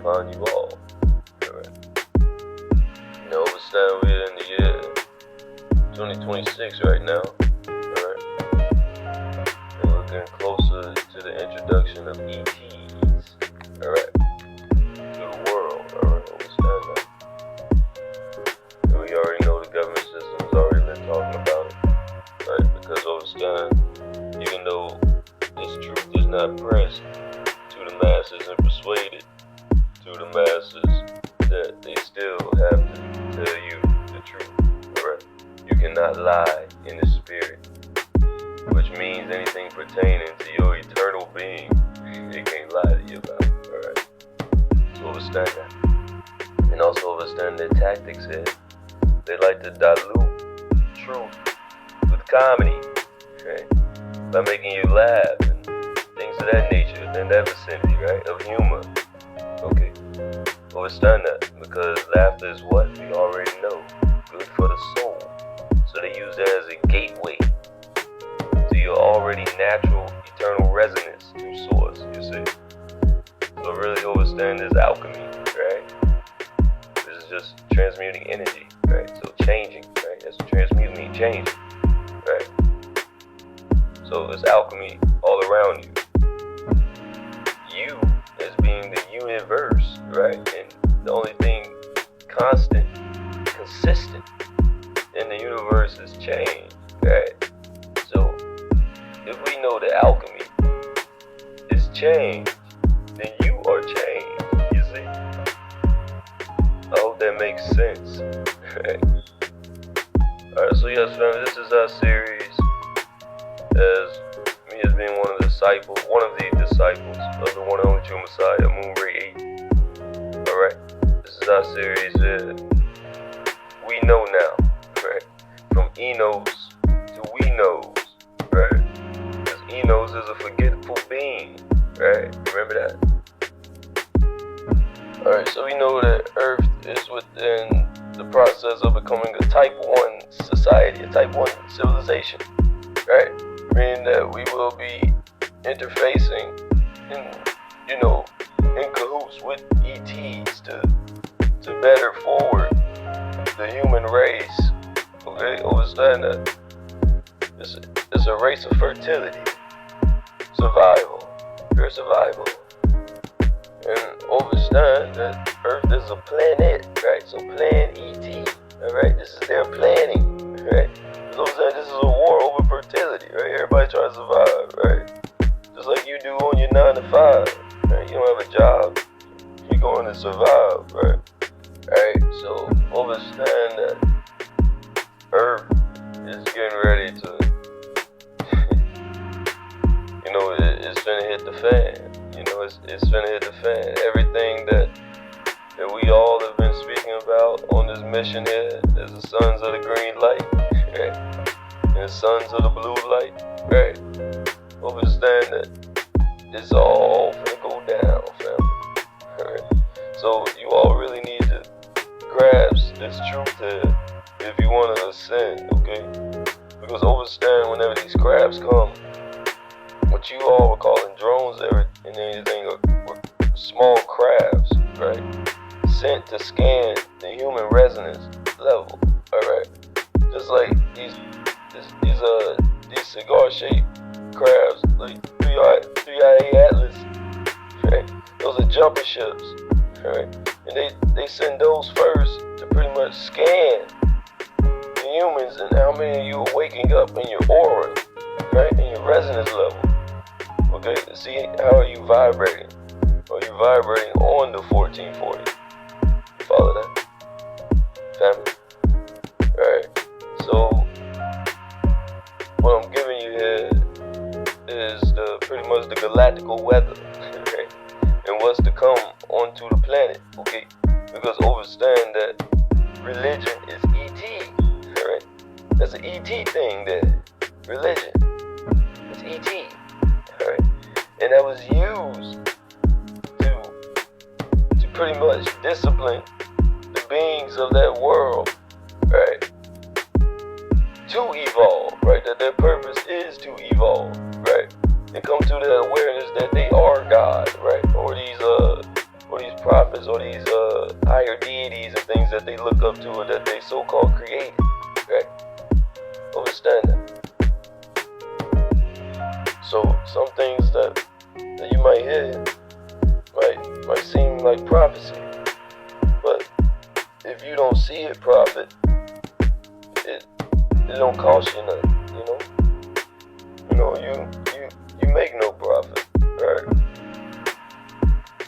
upon you all. Alright. Understand we're in the year 2026 right now. Alright. And we're getting closer to the introduction of ETs. Alright. To the world. Alright. Understand that. And we already know the government system's already been talking about it. Right? Because understand, even though this truth is not pressed to the masses and persuaded to the masses, that they still have to tell you the truth. Alright? You cannot lie in the spirit, which means anything pertaining to your eternal being, they can't lie to you about. Alright? So understand that. And also understand their tactics here. They like to dilute truth with comedy, okay? By making you laugh and things of that nature, in that vicinity, right? Of humor. Okay. Understand that, because laughter is what we already know, good for the soul. So they use that as a gateway to your already natural, eternal resonance to source, you see. So really understand this alchemy, right? This is just transmuting energy, right? So changing, right? That's transmuting means changing, right? So it's alchemy all around you. You as being the universe, right? And the only thing constant, consistent in the universe is change, right? So if we know that alchemy is change, then you are change, you see? I hope that makes sense, right? Alright, so yes, family, this is our series as me as being one of the disciples of the one and only true Messiah, Amun, Rayay. Alright, this is our series that we know now, right? From Enos to we knows, right? Because Enos is a forgetful being, right? Remember that? Alright, so we know that Earth is within the process of becoming a Type 1 society, a Type 1 civilization, right? Meaning that we will be interfacing in cahoots with ETs to better forward the human race. Okay, understand that it's a race of fertility, survival, pure survival. And understand that Earth is a planet, right? So plan ET, alright? This is their planning, right? So this is a war over fertility, right? Everybody trying to survive, right? Just like you do on your 9 to 5, right? You don't have a job, you're going to survive, right? Alright, so understand that Earth is getting ready to, it's finna hit the fan. It's finna hit the fan. Everything that we all have been speaking about on this mission here as the sons of the green light, right? And the sons of the blue light, right? Understand that it's all finna go down, family. Right? So you all really need to grasp this truth here if you want to ascend, okay? Because understand whenever these crabs come, what you all were calling drones and anything were small crabs, right? Sent to scan the human resonance level, alright? Just like these cigar-shaped crabs, like 3IA Atlas, right? Those are jumper ships, right? And they send those first to pretty much scan the humans and how many of you are waking up in your aura, right? In your resonance level. Okay, to see how are you vibrating. Are you vibrating on the 1440? You follow that? Family? Alright, so what I'm giving you here is pretty much the galactical weather, okay? And what's to come onto the planet, okay? Because understand that religion is ET, alright? That's an ET thing there. Religion. It's ET. Alright, and that was used to pretty much discipline the beings of that world, right? To evolve, right? That their purpose is to evolve, right? And come to that awareness that they are God, right? Or these prophets prophets or these higher deities and things that they look up to or that they so-called created, right? Understand that. So some things that you might hear might seem like prophecy, but if you don't see it prophet, it don't cost you nothing, you know. You make no profit, right?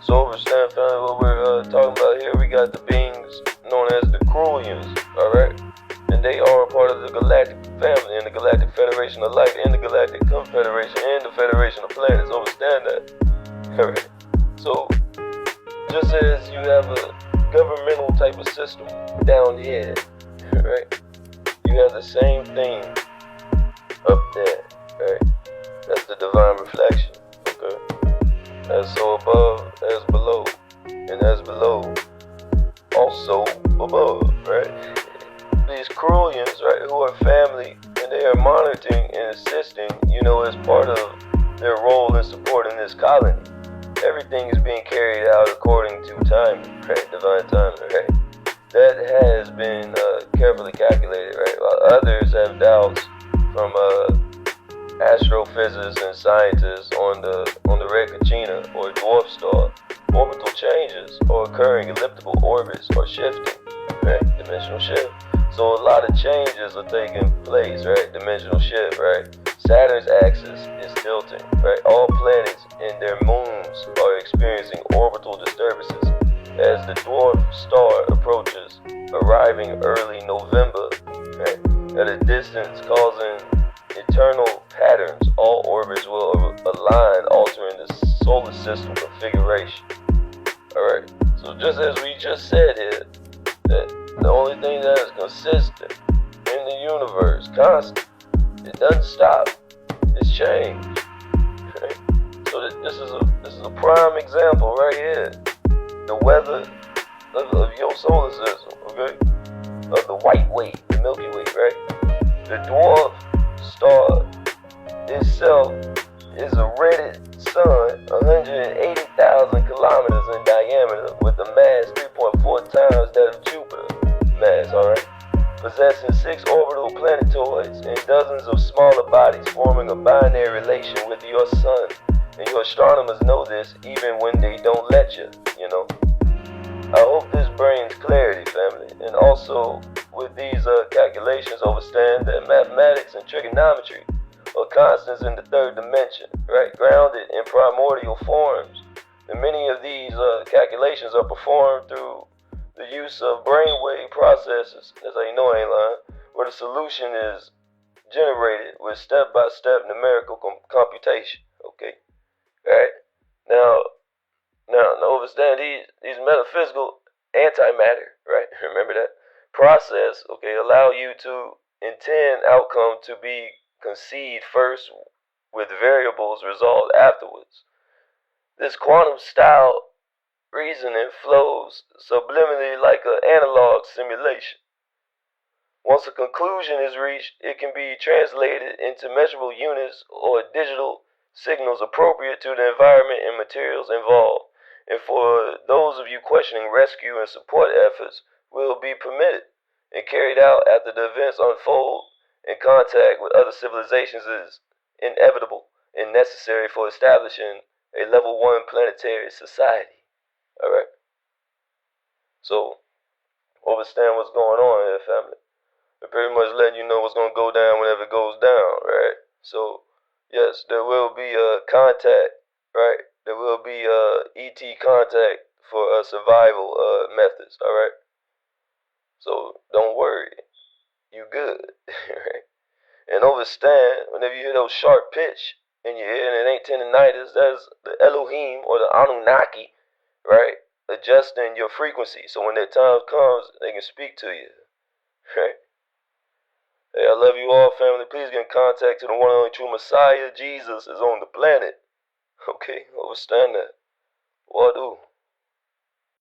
So understand, family, what we're talking about here. We got the beings known as the Krulians, all right, and they are a part of the Galactic family and the Galactic Federation of Light and the Galactic Confederation and the Federation of Planets. Understand that, all right? So just as you have a governmental type of system down here, right, you have the same thing up there, right? That's the divine reflection, okay? As so above, as below, and as below, also above, right? These Krulians, right, who are family, and they are monitoring and assisting, as part of their role in supporting this colony. Everything is being carried out according to time, right? Divine time, right? That has been carefully calculated, right? While others have doubts from astrophysicists and scientists on the Rektu or dwarf star, orbital changes are occurring, elliptical orbits are shifting, right? Dimensional shift. So a lot of changes are taking place, right? Dimensional shift, right? Saturn's axis is tilting, right? All planets and their moons are experiencing orbital disturbances as the dwarf star approaches, arriving early November, right? At a distance causing eternal patterns. All orbits will align, altering the solar system configuration. Alright, so just as we just said here, that the only thing that is consistent in the universe, constant, it doesn't stop, it's change. Right? So this is a prime example right here. The weather of your solar system, okay? Of the white way, the Milky Way, right? The dwarf star itself is a red sun, 180,000 kilometers in diameter, with a mass 3.4 times that of Jupiter mass, alright? Possessing 6 orbital planetoids and dozens of smaller bodies, forming a binary relation with your sun. And your astronomers know this even when they don't let you, I hope this brings clarity, family. And also, with these calculations, understand that mathematics and trigonometry are constants in the third dimension, right? Grounded in primordial forms. And many of these calculations are performed through the use of brainwave processes, as I know I ain't lying, where the solution is generated with step-by-step numerical computation, okay? Alright? Now understand these metaphysical antimatter, right? Remember that? Process, okay, allow you to intend outcome to be conceived first with variables resolved afterwards. This quantum style reasoning flows subliminally like an analog simulation. Once a conclusion is reached, it can be translated into measurable units or digital signals appropriate to the environment and materials involved. And for those of you questioning, rescue and support efforts will be permitted and carried out after the events unfold, and contact with other civilizations is inevitable and necessary for establishing a level 1 planetary society. Alright? So, understand what's going on here, family. They're pretty much letting you know what's going to go down whenever it goes down, right? So, yes, there will be contact, right? There will be ET contact for survival methods, alright? So, don't worry. You good, right? And understand, whenever you hear those sharp pitch in your ear and it ain't tendinitis, that's the Elohim or the Anunnaki, right? Adjusting your frequency so when that time comes, they can speak to you, right? Hey, I love you all, family. Please get in contact to the one and only true Messiah. Jesus is on the planet. Okay, understand that. What do?